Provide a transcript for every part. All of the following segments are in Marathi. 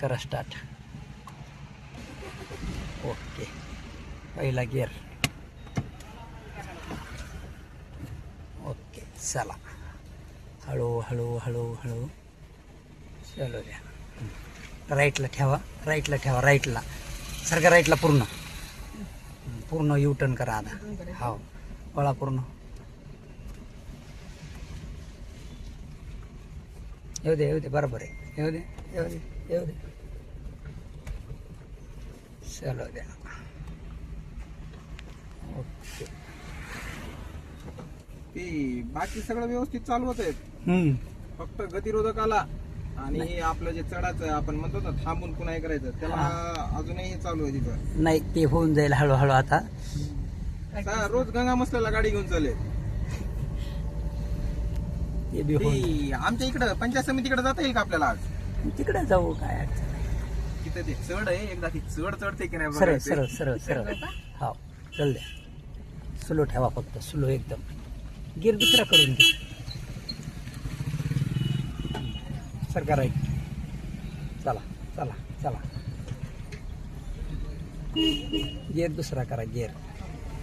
करा स्टार्ट. ओके, पहिला गिअर. ओके, चला हळू हळू हळू हळू चलो द्या. राईटला ठेवा, राईटला ठेवा, राईटला सारखा, राईटला पूर्ण पूर्ण यू टर्न करा आता. हो, वळा पूर्ण. येऊ दे, येऊ दे, बरोबर आहे. येऊ दे, येऊ दे, येऊ दे. चलो द्या. ओके. ती बाकी सगळं व्यवस्थित चालू होत आहे, फक्त गतिरोधक आला आणि आपलं जे चढाचं आपण म्हणतो ना थांबून पुन्हा हे करायचं, त्याला अजूनही चालू आहे तिथं. नाही, ते होऊन जाईल हळूहळू. आता रोज गंगा मसल्याला गाडी घेऊन चालेल. ते बी होऊन ती आमच्या इकडं पंचायत समितीकडे जाता येईल का आपल्याला आज? तिकडे जाऊ, काय अडचण नाही. तिथं ते चढ आहे, एकदा ती चढ चढते की नाही सरळ बघायचं. सरळ सरळ सरळ. हो, चल द्या. स्लो ठेवा, फक्त स्लो एकदम. गिअर दुसरा करून द्या. सरका राईट. चला चला चला. गिअर दुसरा करा, गिअर.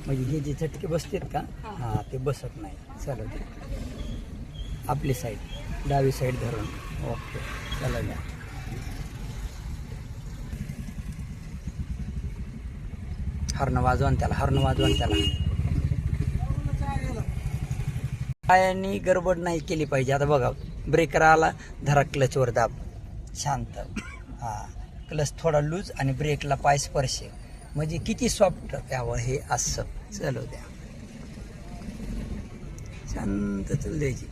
म्हणजे हे जे झटके बसतात का, हां, ते बसत नाही. चला द्या. आपली साईड, डावी साईड धरून. ओके, चला द्या. हॉर्न वाजवा ना त्याला, हॉर्न वाजवा ना त्याला. पायानी गडबड नाही केली पाहिजे. आता बघा, ब्रेकर आला, धरा क्लचवर दाब, शांत. हां, क्लच थोडा लूज आणि ब्रेकला पाय स्पर्श, म्हणजे किती सॉफ्ट यावं हे असं. चलो द्या. शांत चल द्यायची.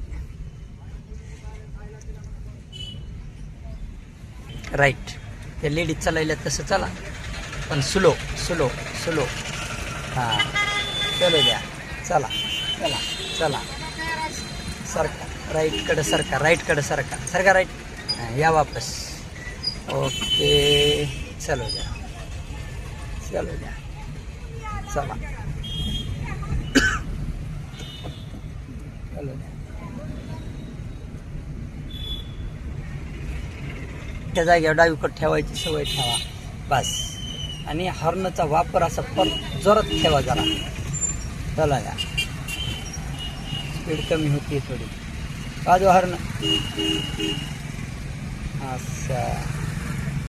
राईट. त्या लेडीज चालायला तसं चला, पण स्लो स्लो स्लो. हां, चलो द्या. चला चला चला. सरका, राईटकडं सरका, राईटकडं सरका, सरका राईट. या वापस. ओके, चलो द्या. चलो द्या. चला. चलो द्या. त्या जागेवर डावीकडे ठेवायची सवय ठेवा बस. आणि हॉर्नचा वापर असा जोरात ठेवा जरा. चला द्या. स्पीड कमी होती थोडी. वाजवा हॉर्न. असं.